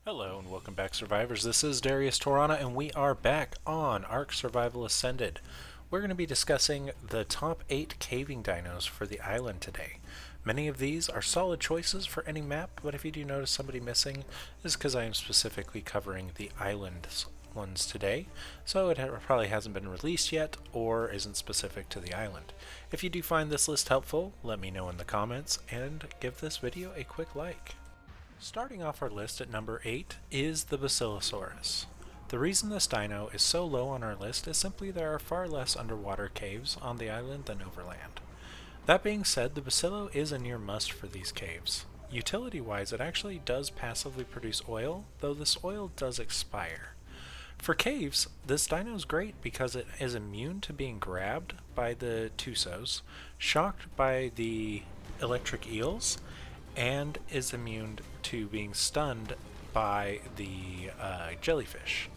Hello and welcome back, survivors. This is Darius Torana and we are back on Ark Survival Ascended. We're going to be discussing the top 8 caving dinos for the island today. Many of these are solid choices for any map, but if you do notice somebody missing, it's because I am specifically covering the island ones today, so it probably hasn't been released yet or isn't specific to the island. If you do find this list helpful, let me know in the comments and give this video a quick like. Starting off our list at number 8 is the Basilosaurus. The reason this dino is so low on our list is simply there are far less underwater caves on the island than overland. That being said, the Basilo is a near must for these caves. Utility-wise, it actually does passively produce oil, though this oil does expire. For caves, this dino is great because it is immune to being grabbed by the Tusos, shocked by the electric eels, and is immune to being stunned by the jellyfish.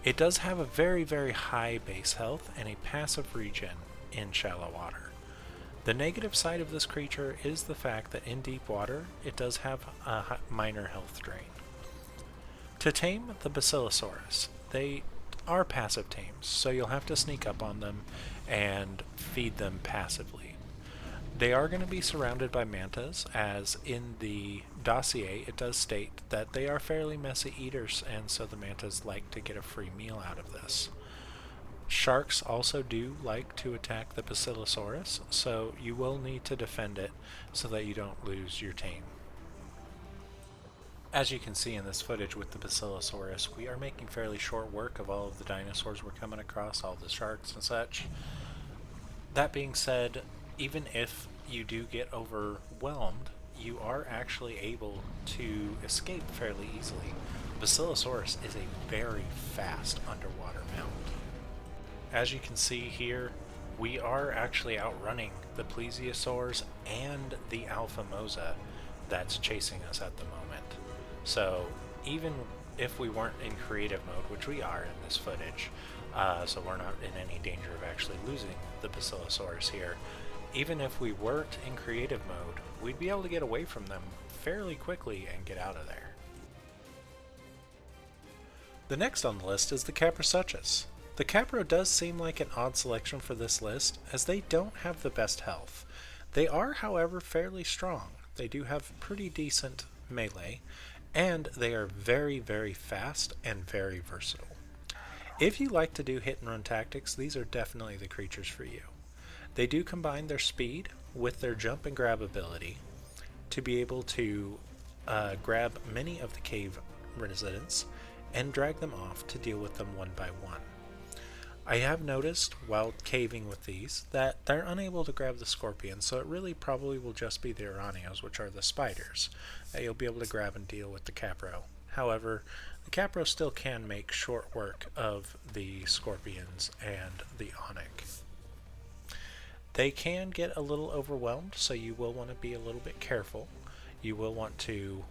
It does have a very high base health and a passive regen in shallow water. The negative side of this creature is the fact that in deep water it does have a minor health drain. To tame the Basilosaurus, they are passive tames, so you'll have to sneak up on them and feed them passively. They are going to be surrounded by mantas, as in the dossier it does state that they are fairly messy eaters, and so the mantas like to get a free meal out of this. Sharks also do like to attack the Basilosaurus, so you will need to defend it so that you don't lose your tame. As you can see in this footage with the Basilosaurus, we are making fairly short work of all of the dinosaurs we're coming across, all the sharks and such. That being said, even if you do get overwhelmed, you are actually able to escape fairly easily. Basilosaurus is a very fast underwater mount. As you can see here, we are actually outrunning the plesiosaurs and the alpha mosa that's chasing us at the moment. So even if we weren't in creative mode, which we are in this footage, so we're not in any danger of actually losing the Basilosaurus here, even if we weren't in creative mode, we'd be able to get away from them fairly quickly and get out of there. The next on the list is the Caprosuchas. The Capro does seem like an odd selection for this list, as they don't have the best health. They are, however, fairly strong. They do have pretty decent melee, and they are very fast and very versatile. If you like to do hit and run tactics, these are definitely the creatures for you. They do combine their speed with their jump and grab ability to be able to grab many of the cave residents and drag them off to deal with them one by one. I have noticed while caving with these that they're unable to grab the scorpions, so it really probably will just be the Iranios, which are the spiders, that you'll be able to grab and deal with the Capro. However, the Capro still can make short work of the scorpions and the Onyx. They can get a little overwhelmed, so you will want to be a little bit careful. You will want to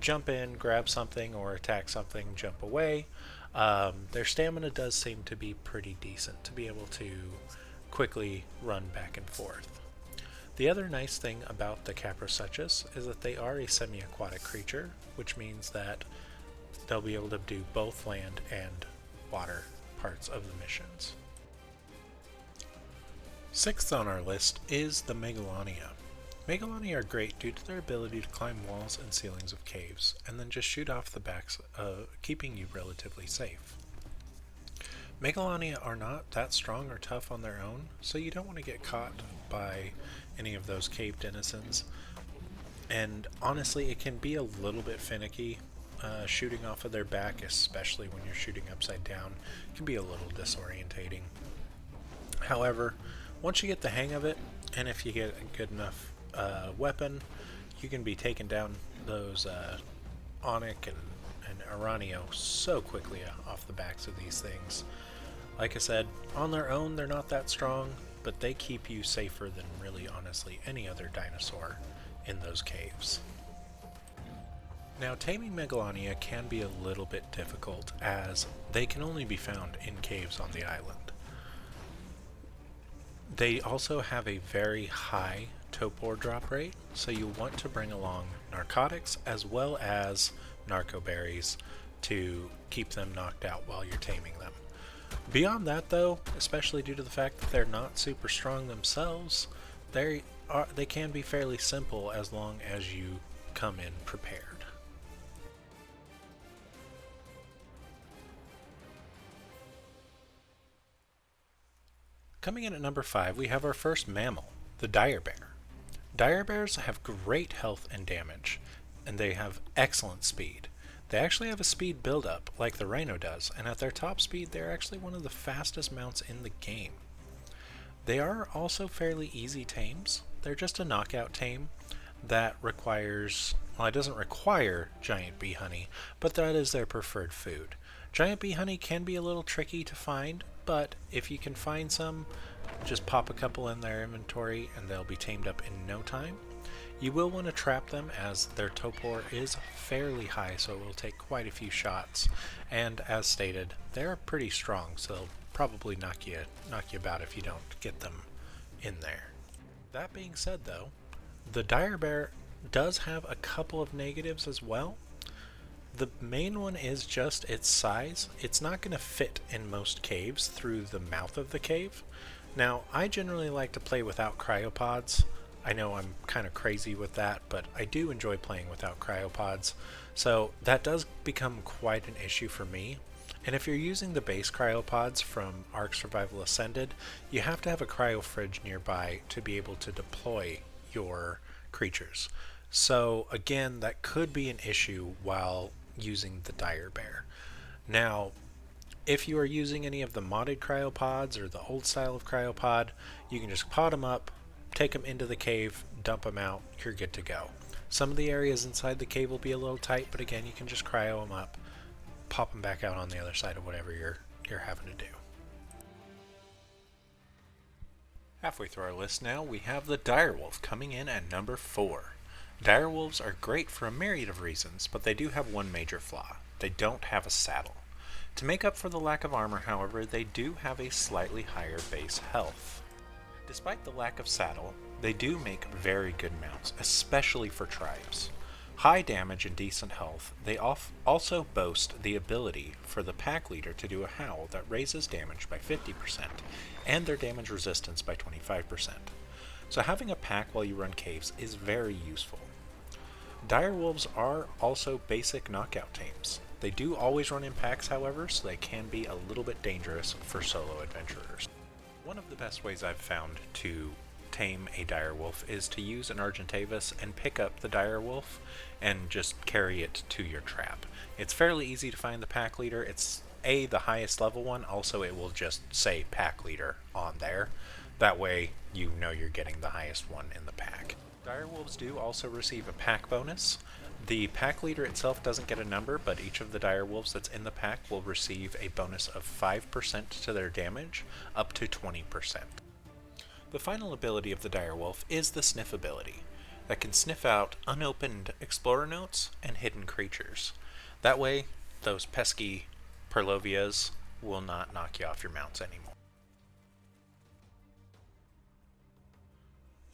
jump in, grab something, or attack something, jump away. Their stamina does seem to be pretty decent to be able to quickly run back and forth. The other nice thing about the Caprosuchas is that they are a semi-aquatic creature, which means that they'll be able to do both land and water parts of the missions. Sixth on our list is the Megalania. Megalania are great due to their ability to climb walls and ceilings of caves, and then just shoot off the backs, keeping you relatively safe. Megalania are not that strong or tough on their own, so you don't want to get caught by any of those cave denizens. And honestly, it can be a little bit finicky. Shooting off of their back, especially when you're shooting upside down, can be a little disorientating. However, once you get the hang of it, and if you get a good enough weapon, you can be taking down those Onyx and Aranio so quickly off the backs of these things. Like I said, on their own they're not that strong, but they keep you safer than really honestly any other dinosaur in those caves. Now, taming Megalania can be a little bit difficult, as they can only be found in caves on the island. They also have a very high torpor drop rate, so you'll want to bring along narcotics as well as narco berries to keep them knocked out while you're taming them. Beyond that though, especially due to the fact that they're not super strong themselves, they can be fairly simple as long as you come in prepared. Coming in at number 5, we have our first mammal, the dire bear. Dire bears have great health and damage, and they have excellent speed. They actually have a speed buildup like the rhino does, and at their top speed they're actually one of the fastest mounts in the game. They are also fairly easy tames. They're just a knockout tame that requires, well, it doesn't require giant bee honey, but that is their preferred food. Giant bee honey can be a little tricky to find, but if you can find some, just pop a couple in their inventory and they'll be tamed up in no time. You will want to trap them as their torpor is fairly high, so it will take quite a few shots, and as stated, they're pretty strong, so they'll probably knock you about if you don't get them in there. That being said though, the dire bear does have a couple of negatives as well. The main one is just its size. It's not going to fit in most caves through the mouth of the cave. Now, I generally like to play without cryopods. I know I'm kind of crazy with that, but I do enjoy playing without cryopods. So that does become quite an issue for me. And if you're using the base cryopods from Ark Survival Ascended, you have to have a cryo fridge nearby to be able to deploy your creatures. So again, that could be an issue while using the dire bear. Now, if you are using any of the modded cryopods or the old style of cryopod, you can just pod them up, take them into the cave, dump them out, you're good to go. Some of the areas inside the cave will be a little tight, but again, you can just cryo them up, pop them back out on the other side of whatever you're having to do. Halfway through our list now, we have the Direwolf coming in at number 4. Direwolves are great for a myriad of reasons, but they do have one major flaw. They don't have a saddle. To make up for the lack of armor, however, they do have a slightly higher base health. Despite the lack of saddle, they do make very good mounts, especially for tribes. High damage and decent health, they also boast the ability for the pack leader to do a howl that raises damage by 50% and their damage resistance by 25%. So having a pack while you run caves is very useful. Direwolves are also basic knockout tames. They do always run in packs, however, so they can be a little bit dangerous for solo adventurers. One of the best ways I've found to tame a direwolf is to use an Argentavis and pick up the direwolf and just carry it to your trap. It's fairly easy to find the pack leader. It's the highest level one, also it will just say pack leader on there. That way you know you're getting the highest one in the pack. Direwolves do also receive a pack bonus. The pack leader itself doesn't get a number, but each of the direwolves that's in the pack will receive a bonus of 5% to their damage, up to 20%. The final ability of the direwolf is the sniff ability, that can sniff out unopened explorer notes and hidden creatures. That way, those pesky Perlovias will not knock you off your mounts anymore.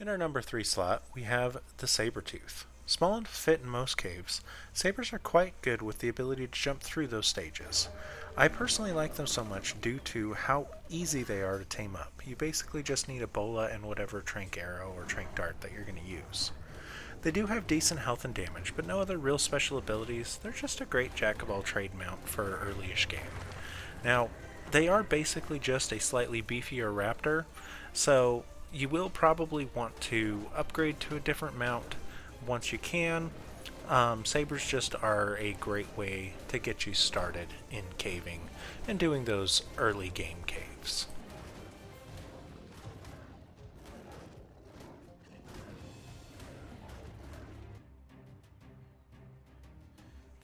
In our number 3 slot, we have the Sabertooth. Small and fit in most caves, sabers are quite good with the ability to jump through those stages. I personally like them so much due to how easy they are to tame up. You basically just need a bola and whatever trank arrow or trank dart that you're going to use. They do have decent health and damage, but no other real special abilities. They're just a great jack-of-all-trade mount for early-ish game. Now, they are basically just a slightly beefier raptor, so you will probably want to upgrade to a different mount once you can. Sabers just are a great way to get you started in caving and doing those early game caves.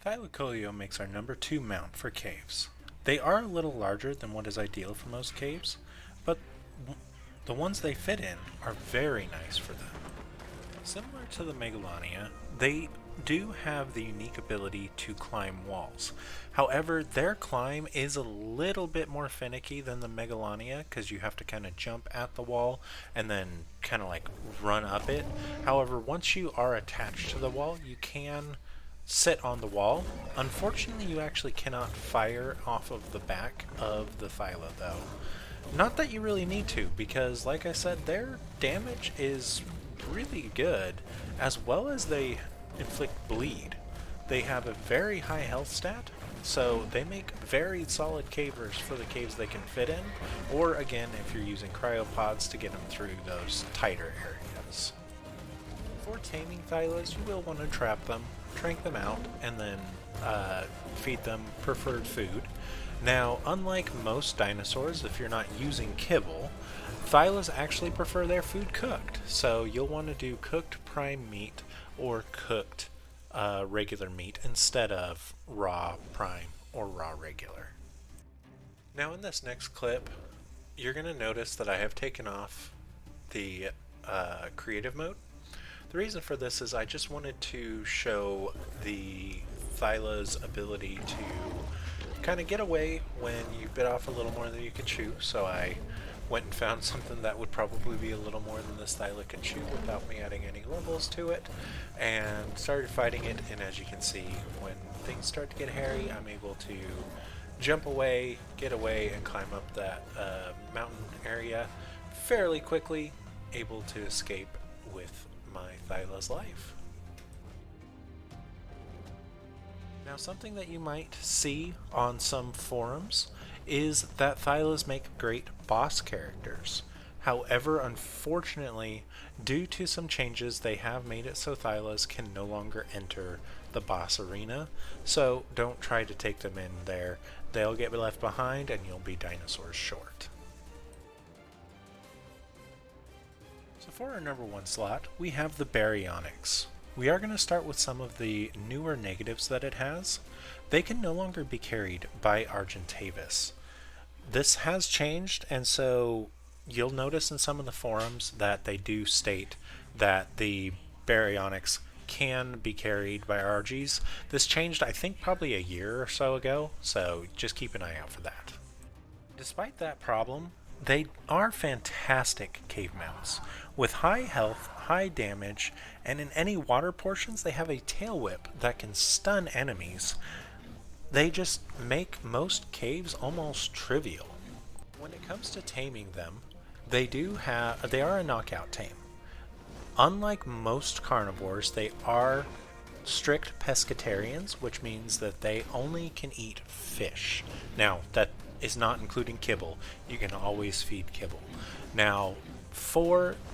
Thyolo makes our number 2 mount for caves. They are a little larger than what is ideal for most caves, but the ones they fit in are very nice for them. Similar to the Megalania, they do have the unique ability to climb walls. However, their climb is a little bit more finicky than the Megalania because you have to kind of jump at the wall and then kind of like run up it. However, once you are attached to the wall, you can sit on the wall. Unfortunately, you actually cannot fire off of the back of the Thylo though. Not that you really need to, because like I said, their damage is really good, as well as they inflict bleed. They have a very high health stat, so they make very solid cavers for the caves they can fit in, or again, if you're using cryopods to get them through those tighter areas. For taming Thylos, you will want to trap them, trank them out, and then feed them preferred food. Now, unlike most dinosaurs, if you're not using kibble, Thylos actually prefer their food cooked. So you'll want to do cooked prime meat or cooked regular meat instead of raw prime or raw regular. Now in this next clip, you're going to notice that I have taken off the creative mode. The reason for this is I just wanted to show the Thyla's ability to kind of get away when you bit off a little more than you can chew, so I went and found something that would probably be a little more than this Thyla can chew without me adding any levels to it, and started fighting it. And as you can see, when things start to get hairy, I'm able to jump away, get away, and climb up that mountain area fairly quickly, able to escape with my Thyla's life. Now, something that you might see on some forums is that Thylas make great boss characters. However, unfortunately, due to some changes, they have made it so Thylas can no longer enter the boss arena, so don't try to take them in there. They'll get left behind and you'll be dinosaurs short. So for our number 1 slot, we have the Bionics. We are going to start with some of the newer negatives that it has. They can no longer be carried by Argentavis. This has changed, and so you'll notice in some of the forums that they do state that the Bionics can be carried by RGs. This changed, I think, probably a year or so ago, so just keep an eye out for that. Despite that problem, they are fantastic cave mounts. With high health, high damage, and in any water portions, they have a tail whip that can stun enemies. They just make most caves almost trivial. When it comes to taming them, they are a knockout tame. Unlike most carnivores, they are strict pescatarians, which means that they only can eat fish. Now, that is not including kibble. You can always feed kibble. Now,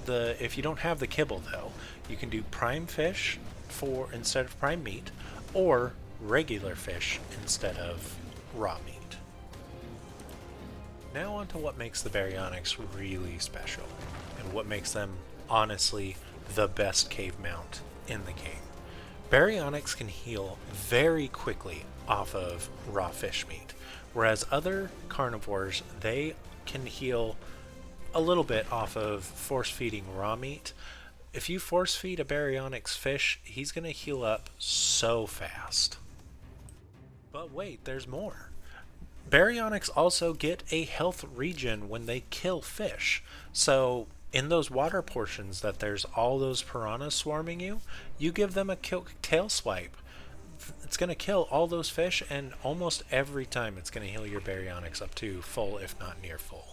if you don't have the kibble though, you can do prime fish instead of prime meat, or regular fish instead of raw meat. Now on to what makes the Bionics really special, and what makes them honestly the best cave mount in the game. Bionics can heal very quickly off of raw fish meat, whereas other carnivores, they can heal a little bit off of force feeding raw meat. If you force feed a Bionics fish, he's going to heal up so fast. But wait, there's more. Bionics also get a health regen when they kill fish. So in those water portions that there's all those piranhas swarming you, you give them a tail swipe. It's going to kill all those fish, and almost every time it's going to heal your Bionics up to full, if not near full.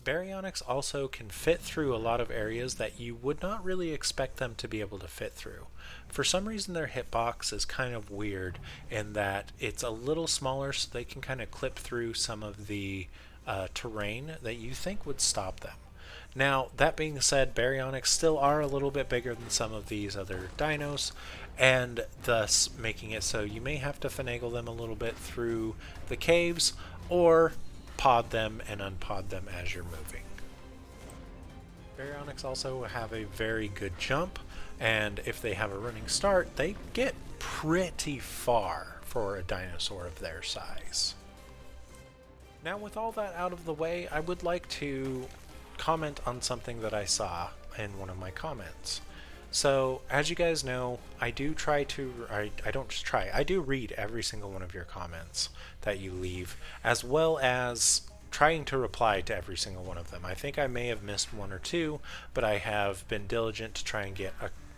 Bionics also can fit through a lot of areas that you would not really expect them to be able to fit through. For some reason, their hitbox is kind of weird in that it's a little smaller, so they can kind of clip through some of the terrain that you think would stop them. Now, that being said, Bionics still are a little bit bigger than some of these other dinos, and thus making it so you may have to finagle them a little bit through the caves, or pod them and unpod them as you're moving. Bionics also have a very good jump, and if they have a running start, they get pretty far for a dinosaur of their size. Now, with all that out of the way, I would like to comment on something that I saw in one of my comments. So, as you guys know, I do try to, I don't just try, I do read every single one of your comments that you leave, as well as trying to reply to every single one of them. I think I may have missed one or two, but I have been diligent to try and get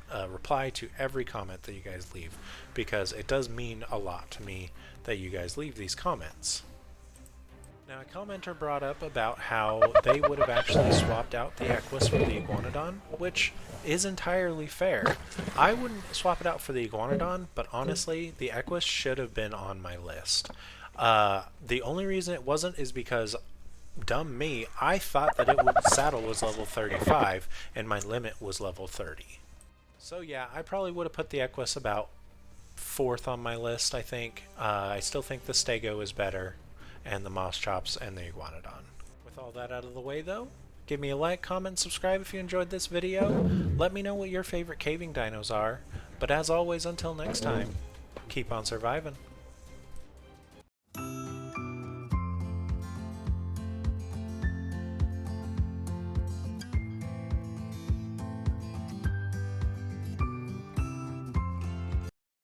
a reply to every comment that you guys leave, because it does mean a lot to me that you guys leave these comments. Now, a commenter brought up about how they would have actually swapped out the Equus for the Iguanodon, which is entirely fair. I wouldn't swap it out for the Iguanodon, but honestly, the Equus should have been on my list. The only reason it wasn't is because, dumb me, I thought that saddle was level 35 and my limit was level 30. So yeah, I probably would have put the Equus about 4th on my list, I think. I still think the Stego is better, and the Moschops and the Iguanodon. With all that out of the way though, give me a like, comment, subscribe if you enjoyed this video. Let me know what your favorite caving dinos are. But as always, until next time, keep on surviving.